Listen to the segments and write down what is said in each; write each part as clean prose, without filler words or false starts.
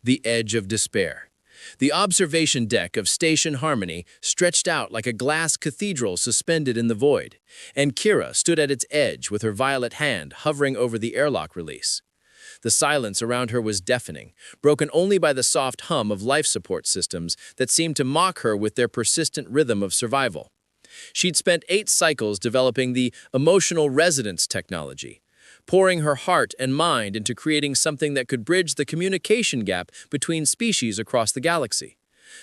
The edge of despair. The observation deck of Station Harmony stretched out like a glass cathedral suspended in the void, and Kira stood at its edge with her violet hand hovering over the airlock release. The silence around her was deafening, broken only by the soft hum of life support systems that seemed to mock her with their persistent rhythm of survival. She'd spent 8 cycles developing the emotional resonance technology, pouring her heart and mind into creating something that could bridge the communication gap between species across the galaxy.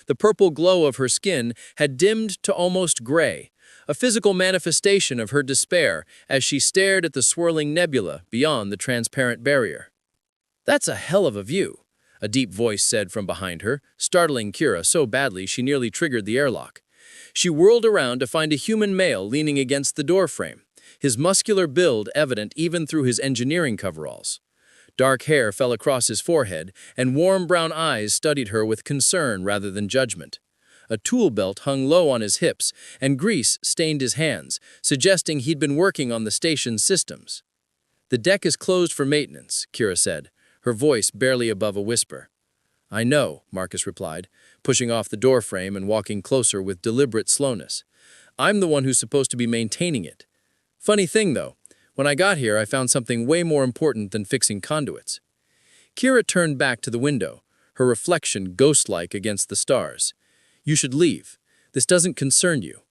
The purple glow of her skin had dimmed to almost gray, a physical manifestation of her despair as she stared at the swirling nebula beyond the transparent barrier. "That's a hell of a view," a deep voice said from behind her, startling Kira so badly she nearly triggered the airlock. She whirled around to find a human male leaning against the doorframe, his muscular build evident even through his engineering coveralls. Dark hair fell across his forehead, and warm brown eyes studied her with concern rather than judgment. A tool belt hung low on his hips, and grease stained his hands, suggesting he'd been working on the station's systems. "The deck is closed for maintenance," Kira said, her voice barely above a whisper. "I know," Marcus replied, pushing off the doorframe and walking closer with deliberate slowness. "I'm the one who's supposed to be maintaining it. Funny thing, though, when I got here I found something way more important than fixing conduits." Kira turned back to the window, her reflection ghost-like against the stars. "You should leave. This doesn't concern you."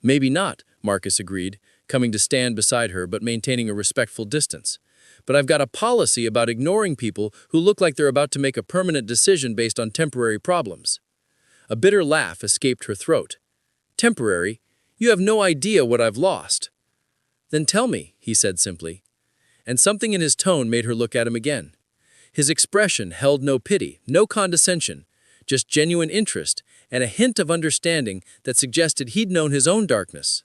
"Maybe not," Marcus agreed, coming to stand beside her but maintaining a respectful distance. "But I've got a policy about ignoring people who look like they're about to make a permanent decision based on temporary problems." A bitter laugh escaped her throat. "Temporary? You have no idea what I've lost." "Then tell me," he said simply. And something in his tone made her look at him again. His expression held no pity, no condescension, just genuine interest and a hint of understanding that suggested he'd known his own darkness.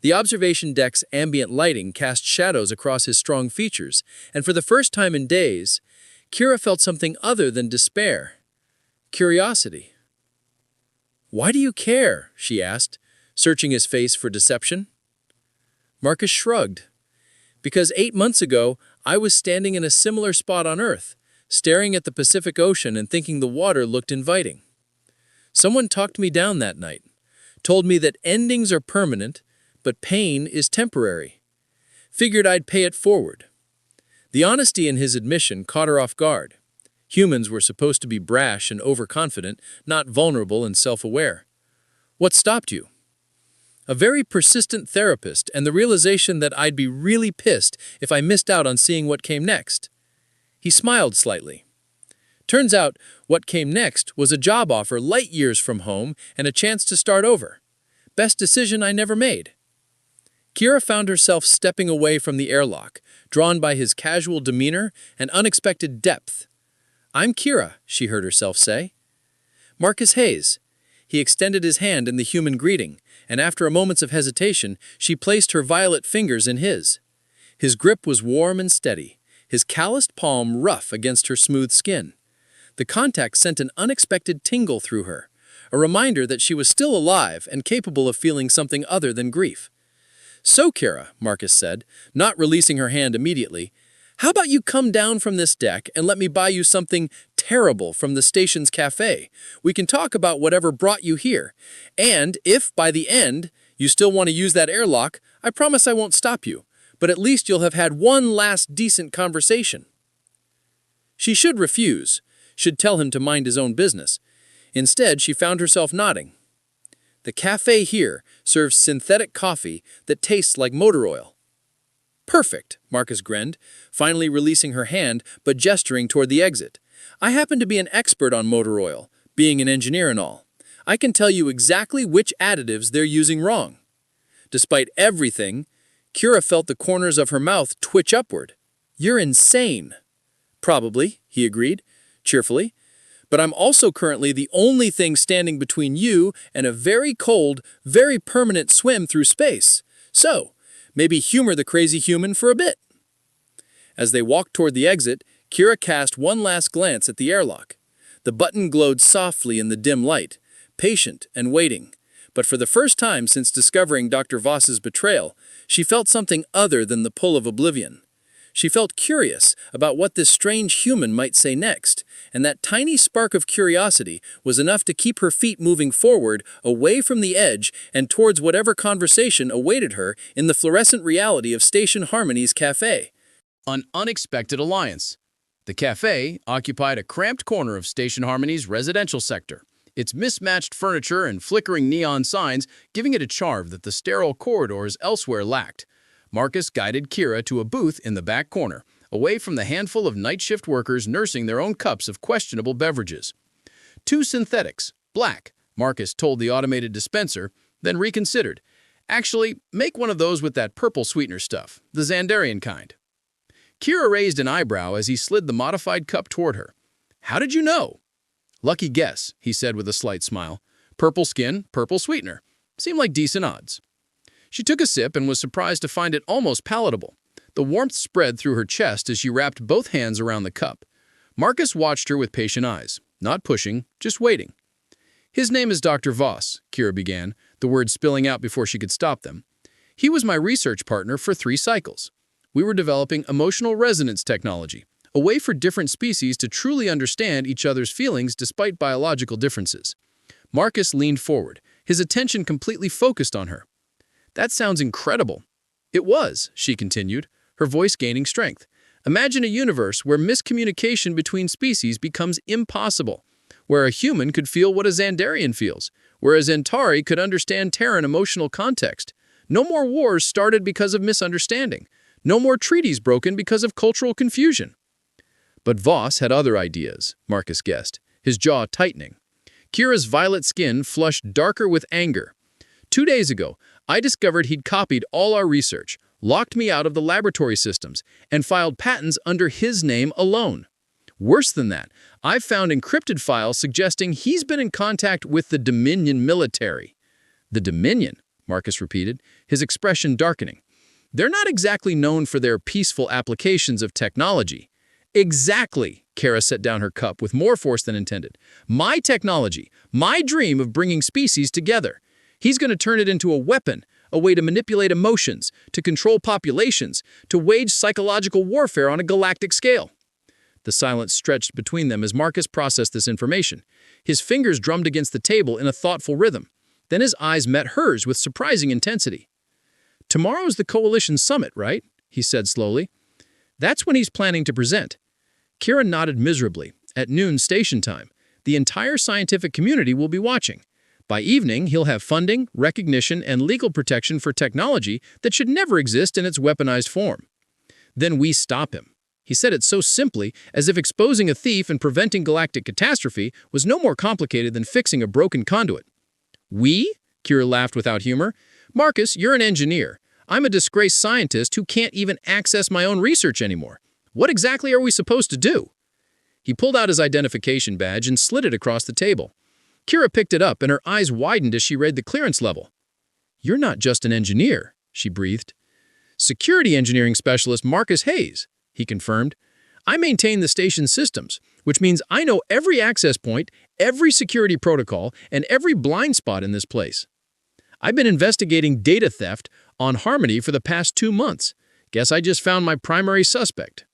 The observation deck's ambient lighting cast shadows across his strong features, and for the first time in days, Kira felt something other than despair. Curiosity. "Why do you care?" she asked, searching his face for deception. Marcus shrugged. "Because 8 months ago, I was standing in a similar spot on Earth, staring at the Pacific Ocean and thinking the water looked inviting. Someone talked me down that night, told me that endings are permanent, but pain is temporary. Figured I'd pay it forward." The honesty in his admission caught her off guard. Humans were supposed to be brash and overconfident, not vulnerable and self-aware. "What stopped you?" "A very persistent therapist and the realization that I'd be really pissed if I missed out on seeing what came next." He smiled slightly. "Turns out, what came next was a job offer light years from home and a chance to start over. Best decision I never made." Kira found herself stepping away from the airlock, drawn by his casual demeanor and unexpected depth. "I'm Kira," she heard herself say. "Marcus Hayes." He extended his hand in the human greeting, and after a moment of hesitation, she placed her violet fingers in his. His grip was warm and steady, his calloused palm rough against her smooth skin. The contact sent an unexpected tingle through her, a reminder that she was still alive and capable of feeling something other than grief. "So, Kira," Marcus said, not releasing her hand immediately, "how about you come down from this deck and let me buy you something terrible from the station's cafe? We can talk about whatever brought you here. And if, by the end, you still want to use that airlock, I promise I won't stop you. But at least you'll have had one last decent conversation." She should refuse, should tell him to mind his own business. Instead, she found herself nodding. "The cafe here serves synthetic coffee that tastes like motor oil." "Perfect," Marcus grinned, finally releasing her hand but gesturing toward the exit. "I happen to be an expert on motor oil, being an engineer and all. I can tell you exactly which additives they're using wrong." Despite everything, Kira felt the corners of her mouth twitch upward. "You're insane." "Probably," he agreed, cheerfully. "But I'm also currently the only thing standing between you and a very cold, very permanent swim through space. So, maybe humor the crazy human for a bit." As they walked toward the exit, Kira cast one last glance at the airlock. The button glowed softly in the dim light, patient and waiting. But for the first time since discovering Dr. Voss's betrayal, she felt something other than the pull of oblivion. She felt curious about what this strange human might say next, and that tiny spark of curiosity was enough to keep her feet moving forward, away from the edge and towards whatever conversation awaited her in the fluorescent reality of Station Harmony's cafe. An unexpected alliance. The cafe occupied a cramped corner of Station Harmony's residential sector, its mismatched furniture and flickering neon signs giving it a charm that the sterile corridors elsewhere lacked. Marcus guided Kira to a booth in the back corner, away from the handful of night shift workers nursing their own cups of questionable beverages. Two synthetics, black, Marcus told the automated dispenser, then reconsidered. Actually, make one of those with that purple sweetener stuff, the Xandarian kind. Kira raised an eyebrow as he slid the modified cup toward her. How did you know? Lucky guess, he said with a slight smile. Purple skin, purple sweetener. Seemed like decent odds. She took a sip and was surprised to find it almost palatable. The warmth spread through her chest as she wrapped both hands around the cup. Marcus watched her with patient eyes, not pushing, just waiting. His name is Dr. Voss, Kira began, the words spilling out before she could stop them. He was my research partner for 3 cycles. We were developing emotional resonance technology, a way for different species to truly understand each other's feelings despite biological differences. Marcus leaned forward, his attention completely focused on her. That sounds incredible. It was, she continued, her voice gaining strength. Imagine a universe where miscommunication between species becomes impossible, where a human could feel what a Xandarian feels, where a Zentari could understand Terran emotional context. No more wars started because of misunderstanding. No more treaties broken because of cultural confusion. But Voss had other ideas, Marcus guessed, his jaw tightening. Kira's violet skin flushed darker with anger. 2 days ago, I discovered he'd copied all our research, locked me out of the laboratory systems, and filed patents under his name alone. Worse than that, I've found encrypted files suggesting he's been in contact with the Dominion military. The Dominion, Marcus repeated, his expression darkening. They're not exactly known for their peaceful applications of technology. Exactly, Kara set down her cup with more force than intended. My technology, my dream of bringing species together. He's going to turn it into a weapon, a way to manipulate emotions, to control populations, to wage psychological warfare on a galactic scale. The silence stretched between them as Marcus processed this information. His fingers drummed against the table in a thoughtful rhythm. Then his eyes met hers with surprising intensity. Tomorrow's the Coalition Summit, right? He said slowly. That's when he's planning to present. Kira nodded miserably. At noon station time, the entire scientific community will be watching. By evening, he'll have funding, recognition, and legal protection for technology that should never exist in its weaponized form. Then we stop him. He said it so simply, as if exposing a thief and preventing galactic catastrophe was no more complicated than fixing a broken conduit. We? Kira laughed without humor. Marcus, you're an engineer. I'm a disgraced scientist who can't even access my own research anymore. What exactly are we supposed to do? He pulled out his identification badge and slid it across the table. Kira picked it up and her eyes widened as she read the clearance level. You're not just an engineer, she breathed. Security engineering specialist Marcus Hayes, he confirmed. I maintain the station's systems, which means I know every access point, every security protocol, and every blind spot in this place. I've been investigating data theft on Harmony for the past 2 months. Guess I just found my primary suspect.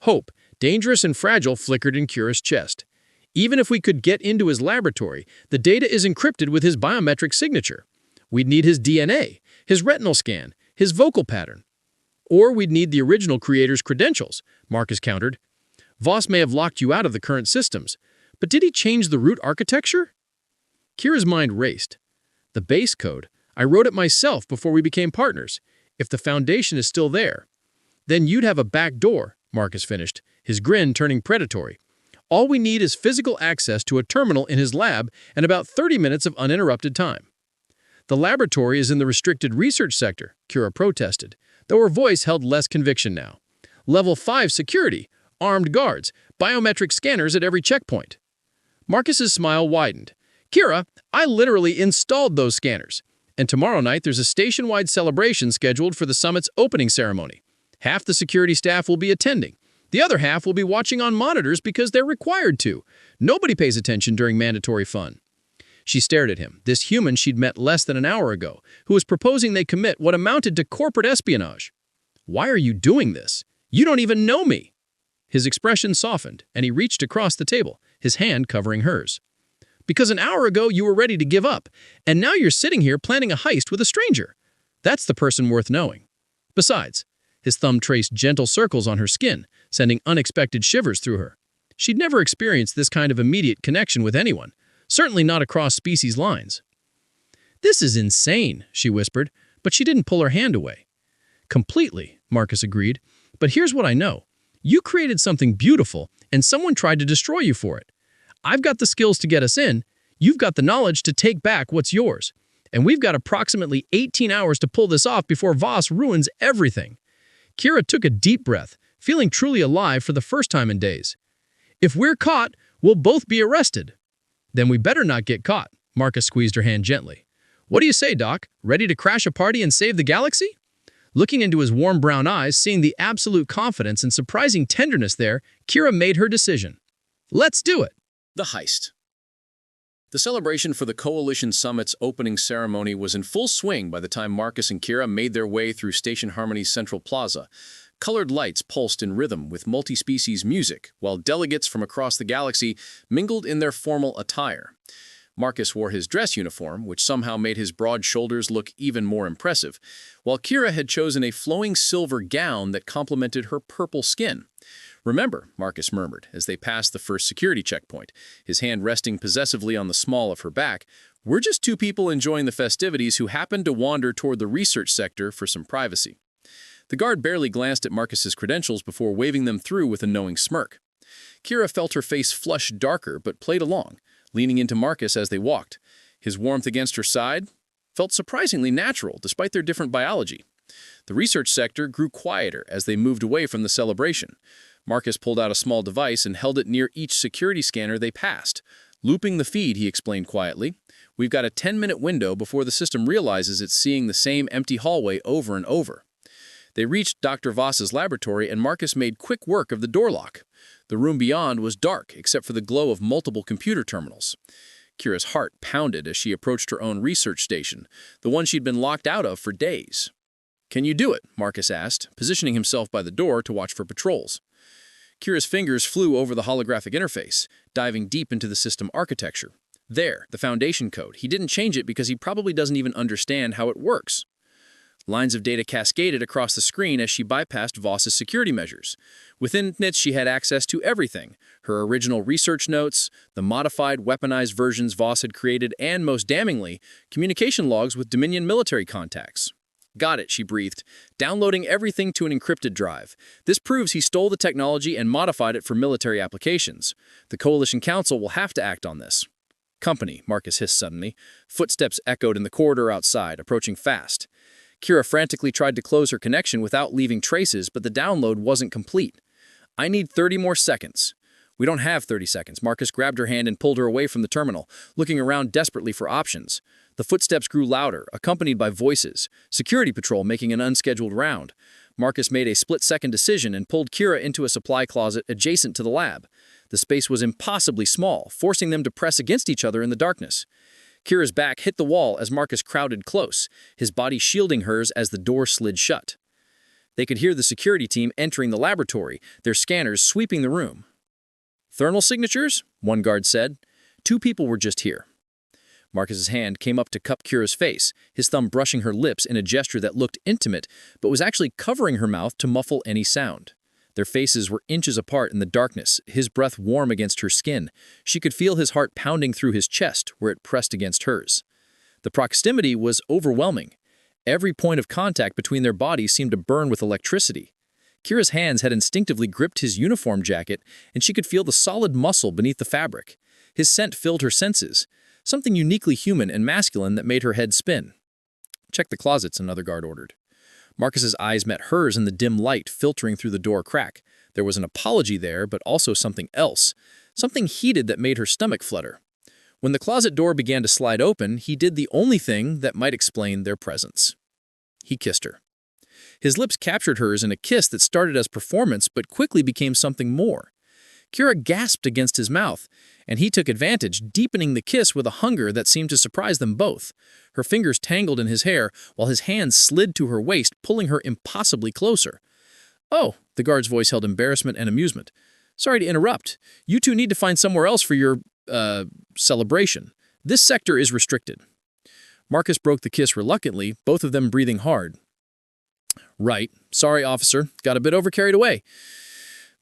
Hope, dangerous and fragile, flickered in Kira's chest. Even if we could get into his laboratory, the data is encrypted with his biometric signature. We'd need his DNA, his retinal scan, his vocal pattern. Or we'd need the original creator's credentials, Marcus countered. Voss may have locked you out of the current systems, but did he change the root architecture? Kira's mind raced. The base code, I wrote it myself before we became partners. If the foundation is still there, then you'd have a back door, Marcus finished, his grin turning predatory. All we need is physical access to a terminal in his lab and about 30 minutes of uninterrupted time. The laboratory is in the restricted research sector, Kira protested, though her voice held less conviction now. Level 5 security, armed guards, biometric scanners at every checkpoint. Marcus's smile widened. Kira, I literally installed those scanners. And tomorrow night there's a station-wide celebration scheduled for the summit's opening ceremony. Half the security staff will be attending. The other half will be watching on monitors because they're required to. Nobody pays attention during mandatory fun. She stared at him, this human she'd met less than an hour ago, who was proposing they commit what amounted to corporate espionage. Why are you doing this? You don't even know me!" His expression softened, and he reached across the table, his hand covering hers. "Because an hour ago you were ready to give up, and now you're sitting here planning a heist with a stranger. That's the person worth knowing." Besides, his thumb traced gentle circles on her skin, sending unexpected shivers through her. She'd never experienced this kind of immediate connection with anyone, certainly not across species lines. "This is insane," she whispered, but she didn't pull her hand away. "Completely," Marcus agreed, "but here's what I know. You created something beautiful, and someone tried to destroy you for it. I've got the skills to get us in, you've got the knowledge to take back what's yours, and we've got approximately 18 hours to pull this off before Voss ruins everything." Kira took a deep breath, feeling truly alive for the first time in days. "If we're caught, we'll both be arrested." "Then we better not get caught," Marcus squeezed her hand gently. "What do you say, Doc? Ready to crash a party and save the galaxy?" Looking into his warm brown eyes, seeing the absolute confidence and surprising tenderness there, Kira made her decision. "Let's do it." The heist. The celebration for the Coalition Summit's opening ceremony was in full swing by the time Marcus and Kira made their way through Station Harmony's central plaza. Colored lights pulsed in rhythm with multi-species music, while delegates from across the galaxy mingled in their formal attire. Marcus wore his dress uniform, which somehow made his broad shoulders look even more impressive, while Kira had chosen a flowing silver gown that complemented her purple skin. "Remember," Marcus murmured as they passed the first security checkpoint, his hand resting possessively on the small of her back, "we're just two people enjoying the festivities who happened to wander toward the research sector for some privacy." The guard barely glanced at Marcus's credentials before waving them through with a knowing smirk. Kira felt her face flush darker but played along, leaning into Marcus as they walked. His warmth against her side felt surprisingly natural despite their different biology. The research sector grew quieter as they moved away from the celebration. Marcus pulled out a small device and held it near each security scanner they passed. "Looping the feed," he explained quietly. "We've got a 10-minute window before the system realizes it's seeing the same empty hallway over and over." They reached Dr. Voss's laboratory, and Marcus made quick work of the door lock. The room beyond was dark, except for the glow of multiple computer terminals. Kira's heart pounded as she approached her own research station, the one she'd been locked out of for days. "Can you do it?" Marcus asked, positioning himself by the door to watch for patrols. Kira's fingers flew over the holographic interface, diving deep into the system architecture. There, the foundation code. He didn't change it because he probably doesn't even understand how it works. Lines of data cascaded across the screen as she bypassed Voss's security measures. Within it, she had access to everything: her original research notes, the modified, weaponized versions Voss had created, and, most damningly, communication logs with Dominion military contacts. "Got it," she breathed, downloading everything to an encrypted drive. "This proves he stole the technology and modified it for military applications. The Coalition Council will have to act on this." "Company," Marcus hissed suddenly. Footsteps echoed in the corridor outside, approaching fast. Kira frantically tried to close her connection without leaving traces, but the download wasn't complete. "I need 30 more seconds." "We don't have 30 seconds. Marcus grabbed her hand and pulled her away from the terminal, looking around desperately for options. The footsteps grew louder, accompanied by voices. Security patrol making an unscheduled round. Marcus made a split-second decision and pulled Kira into a supply closet adjacent to the lab. The space was impossibly small, forcing them to press against each other in the darkness. Kira's back hit the wall as Marcus crowded close, his body shielding hers as the door slid shut. They could hear the security team entering the laboratory, their scanners sweeping the room. "Thermal signatures?" one guard said. "Two people were just here." Marcus's hand came up to cup Kira's face, his thumb brushing her lips in a gesture that looked intimate, but was actually covering her mouth to muffle any sound. Their faces were inches apart in the darkness, his breath warm against her skin. She could feel his heart pounding through his chest where it pressed against hers. The proximity was overwhelming. Every point of contact between their bodies seemed to burn with electricity. Kira's hands had instinctively gripped his uniform jacket, and she could feel the solid muscle beneath the fabric. His scent filled her senses, something uniquely human and masculine that made her head spin. "Check the closets," another guard ordered. Marcus's eyes met hers in the dim light filtering through the door crack. There was an apology there, but also something else, something heated that made her stomach flutter. When the closet door began to slide open, he did the only thing that might explain their presence. He kissed her. His lips captured hers in a kiss that started as performance but quickly became something more. Kira gasped against his mouth, and he took advantage, deepening the kiss with a hunger that seemed to surprise them both. Her fingers tangled in his hair, while his hands slid to her waist, pulling her impossibly closer. Oh, the guard's voice held embarrassment and amusement. Sorry to interrupt. You two need to find somewhere else for your, celebration. This sector is restricted. Marcus broke the kiss reluctantly, both of them breathing hard. Right. Sorry, officer. Got a bit overcarried away.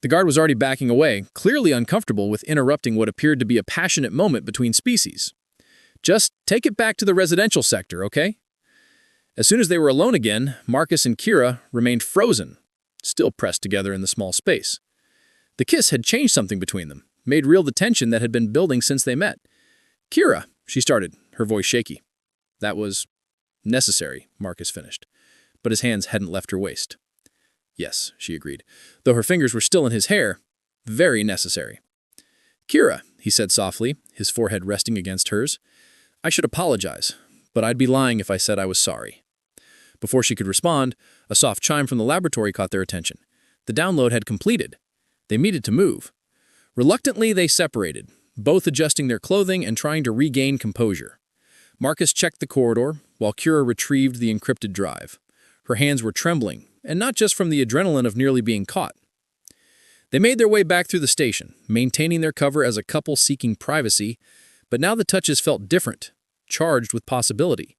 The guard was already backing away, clearly uncomfortable with interrupting what appeared to be a passionate moment between species. Just take it back to the residential sector, okay? As soon as they were alone again, Marcus and Kira remained frozen, still pressed together in the small space. The kiss had changed something between them, made real the tension that had been building since they met. Kira, she started, her voice shaky. That was necessary, Marcus finished, but his hands hadn't left her waist. Yes, she agreed, though her fingers were still in his hair, very necessary. Kira, he said softly, his forehead resting against hers, I should apologize, but I'd be lying if I said I was sorry. Before she could respond, a soft chime from the laboratory caught their attention. The download had completed. They needed to move. Reluctantly, they separated, both adjusting their clothing and trying to regain composure. Marcus checked the corridor, while Kira retrieved the encrypted drive. Her hands were trembling, and not just from the adrenaline of nearly being caught. They made their way back through the station, maintaining their cover as a couple seeking privacy, but now the touches felt different, charged with possibility.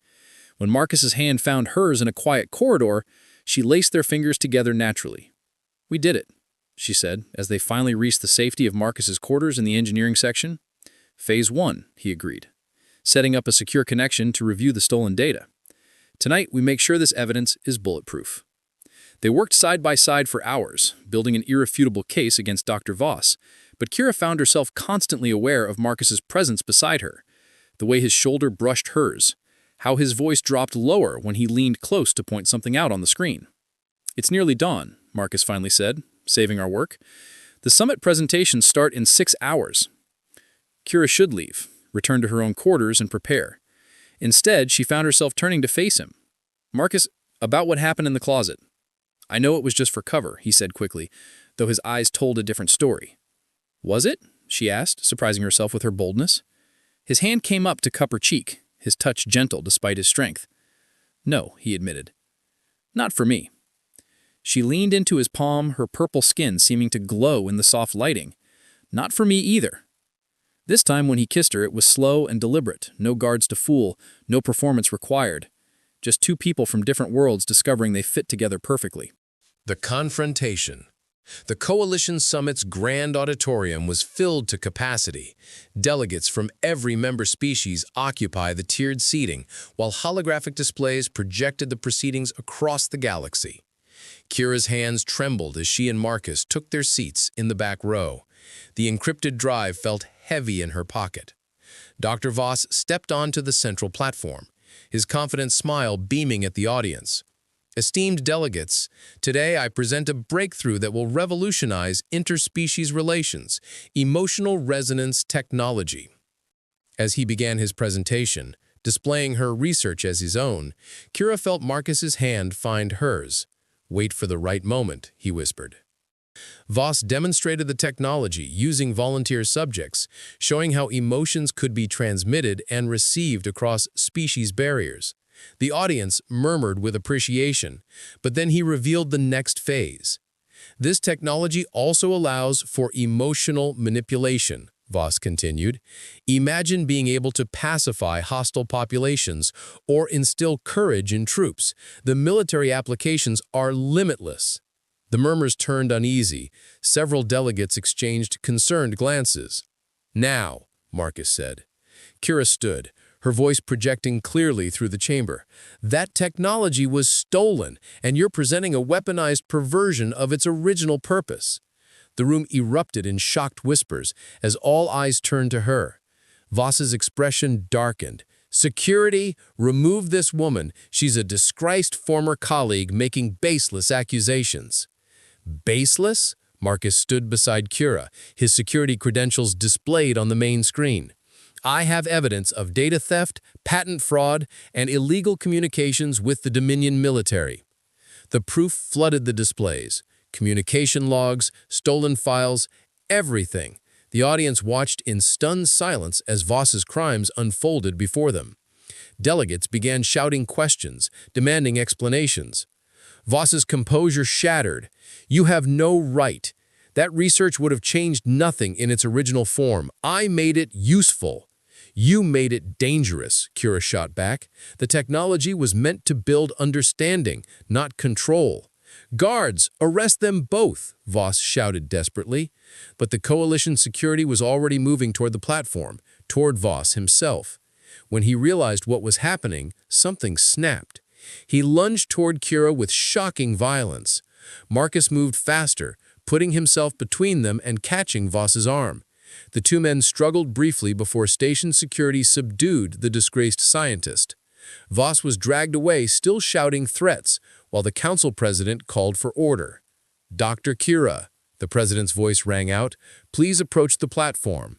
When Marcus's hand found hers in a quiet corridor, she laced their fingers together naturally. We did it, she said, as they finally reached the safety of Marcus's quarters in the engineering section. Phase 1, he agreed, setting up a secure connection to review the stolen data. Tonight, we make sure this evidence is bulletproof. They worked side by side for hours, building an irrefutable case against Dr. Voss, but Kira found herself constantly aware of Marcus's presence beside her, the way his shoulder brushed hers, how his voice dropped lower when he leaned close to point something out on the screen. It's nearly dawn, Marcus finally said, saving our work. The summit presentations start in 6 hours. Kira should leave, return to her own quarters and prepare. Instead, she found herself turning to face him. Marcus, about what happened in the closet. I know it was just for cover, he said quickly, though his eyes told a different story. Was it? She asked, surprising herself with her boldness. His hand came up to cup her cheek, his touch gentle despite his strength. No, he admitted. Not for me. She leaned into his palm, her purple skin seeming to glow in the soft lighting. Not for me either. This time when he kissed her, it was slow and deliberate, no guards to fool, no performance required. Just two people from different worlds discovering they fit together perfectly. The confrontation. The Coalition Summit's grand auditorium was filled to capacity. Delegates from every member species occupy the tiered seating, while holographic displays projected the proceedings across the galaxy. Kira's hands trembled as she and Marcus took their seats in the back row. The encrypted drive felt heavy in her pocket. Dr. Voss stepped onto the central platform, his confident smile beaming at the audience. Esteemed delegates, today I present a breakthrough that will revolutionize interspecies relations, emotional resonance technology. As he began his presentation, displaying her research as his own, Kira felt Marcus's hand find hers. Wait for the right moment, he whispered. Voss demonstrated the technology using volunteer subjects, showing how emotions could be transmitted and received across species barriers. The audience murmured with appreciation, but then he revealed the next phase. This technology also allows for emotional manipulation, Voss continued. Imagine being able to pacify hostile populations or instill courage in troops. The military applications are limitless. The murmurs turned uneasy. Several delegates exchanged concerned glances. Now, Marcus said. Kira stood, her voice projecting clearly through the chamber. That technology was stolen, and you're presenting a weaponized perversion of its original purpose. The room erupted in shocked whispers as all eyes turned to her. Voss's expression darkened. Security, remove this woman. She's a disgraced former colleague making baseless accusations. Baseless? Marcus stood beside Kira, his security credentials displayed on the main screen. I have evidence of data theft, patent fraud, and illegal communications with the Dominion military. The proof flooded the displays. Communication logs, stolen files, everything. The audience watched in stunned silence as Voss's crimes unfolded before them. Delegates began shouting questions, demanding explanations. Voss's composure shattered. "You have no right. That research would have changed nothing in its original form. I made it useful." "You made it dangerous," Kira shot back. "The technology was meant to build understanding, not control." "Guards, arrest them both," Voss shouted desperately. But the coalition security was already moving toward the platform, toward Voss himself. When he realized what was happening, something snapped. He lunged toward Kira with shocking violence. Marcus moved faster, putting himself between them and catching Voss's arm. The two men struggled briefly before station security subdued the disgraced scientist. Voss was dragged away, still shouting threats, while the council president called for order. "Dr. Kira," the president's voice rang out, "please approach the platform."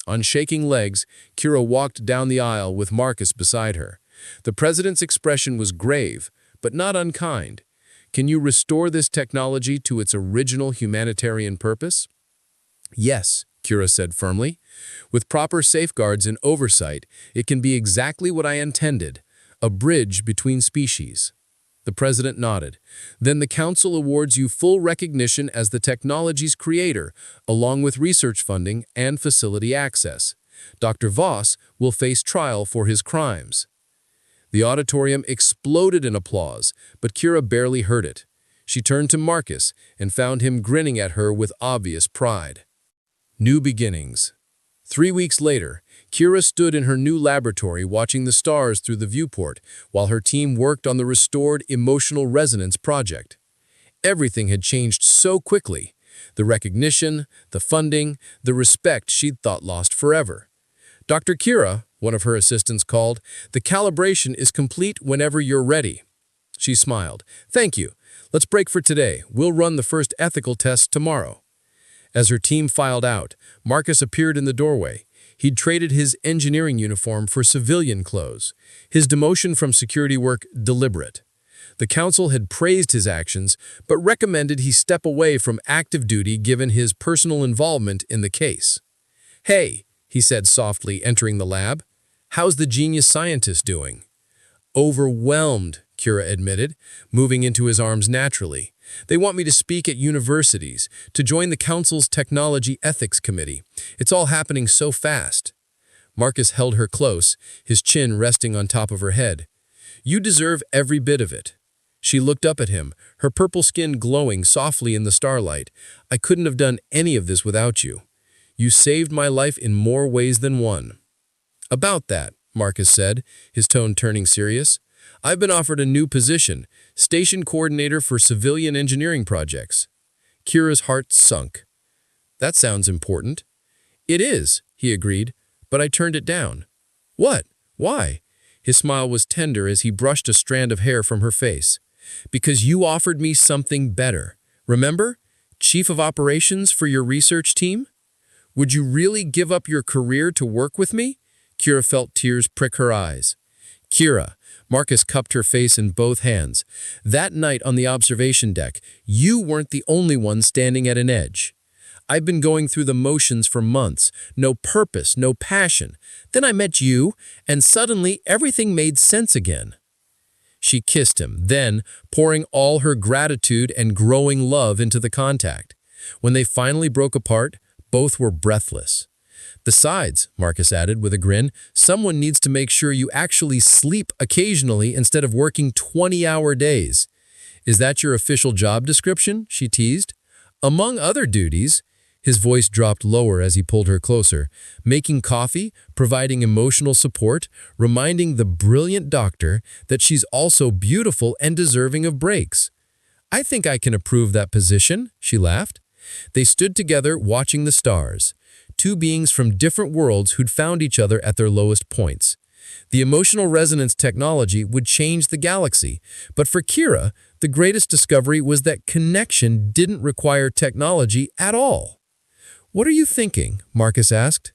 On shaking legs, Kira walked down the aisle with Marcus beside her. The president's expression was grave, but not unkind. "Can you restore this technology to its original humanitarian purpose?" "Yes," Kira said firmly. "With proper safeguards and oversight, it can be exactly what I intended, a bridge between species." The president nodded. "Then the council awards you full recognition as the technology's creator, along with research funding and facility access. Dr. Voss will face trial for his crimes." The auditorium exploded in applause, but Kira barely heard it. She turned to Marcus and found him grinning at her with obvious pride. New beginnings. 3 weeks later, Kira stood in her new laboratory watching the stars through the viewport while her team worked on the restored emotional resonance project. Everything had changed so quickly. The recognition, the funding, the respect she'd thought lost forever. "Dr. Kira," one of her assistants called, "the calibration is complete whenever you're ready." She smiled. "Thank you. Let's break for today. We'll run the first ethical tests tomorrow." As her team filed out, Marcus appeared in the doorway. He'd traded his engineering uniform for civilian clothes, his demotion from security work deliberate. The council had praised his actions, but recommended he step away from active duty given his personal involvement in the case. "Hey," he said softly, entering the lab. "How's the genius scientist doing?" "Overwhelmed," Kira admitted, moving into his arms naturally. "They want me to speak at universities, to join the council's technology ethics committee. It's all happening so fast." Marcus held her close, his chin resting on top of her head. "You deserve every bit of it." She looked up at him, her purple skin glowing softly in the starlight. "I couldn't have done any of this without you. You saved my life in more ways than one." "About that," Marcus said, his tone turning serious, "I've been offered a new position, station coordinator for civilian engineering projects." Kira's heart sunk. "That sounds important." "It is," he agreed, "but I turned it down." "What? Why?" His smile was tender as he brushed a strand of hair from her face. "Because you offered me something better. Remember? Chief of Operations for your research team? Would you really give up your career to work with me?" Kira felt tears prick her eyes. "Kira," Marcus cupped her face in both hands. "That night on the observation deck, you weren't the only one standing at an edge. I've been going through the motions for months, no purpose, no passion. Then I met you, and suddenly everything made sense again." She kissed him, then pouring all her gratitude and growing love into the contact. When they finally broke apart, both were breathless. "Besides," Marcus added with a grin, "someone needs to make sure you actually sleep occasionally instead of working 20-hour days." "Is that your official job description?" she teased. "Among other duties," his voice dropped lower as he pulled her closer, "making coffee, providing emotional support, reminding the brilliant doctor that she's also beautiful and deserving of breaks." "I think I can approve that position," she laughed. They stood together watching the stars, two beings from different worlds who'd found each other at their lowest points. The emotional resonance technology would change the galaxy, but for Kira, the greatest discovery was that connection didn't require technology at all. "What are you thinking?" Marcus asked.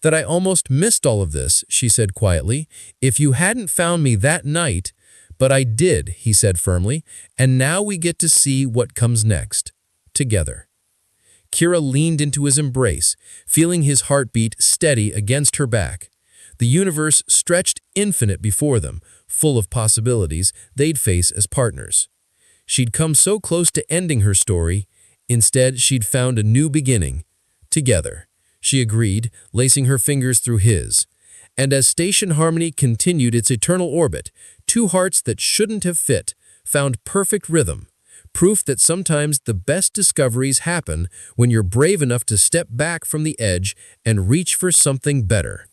"That I almost missed all of this," she said quietly, "if you hadn't found me that night." "But I did," he said firmly, "and now we get to see what comes next. Together." Kira leaned into his embrace, feeling his heartbeat steady against her back. The universe stretched infinite before them, full of possibilities they'd face as partners. She'd come so close to ending her story. Instead, she'd found a new beginning. Together, she agreed, lacing her fingers through his. And as Station Harmony continued its eternal orbit, two hearts that shouldn't have fit found perfect rhythm. Proof that sometimes the best discoveries happen when you're brave enough to step back from the edge and reach for something better.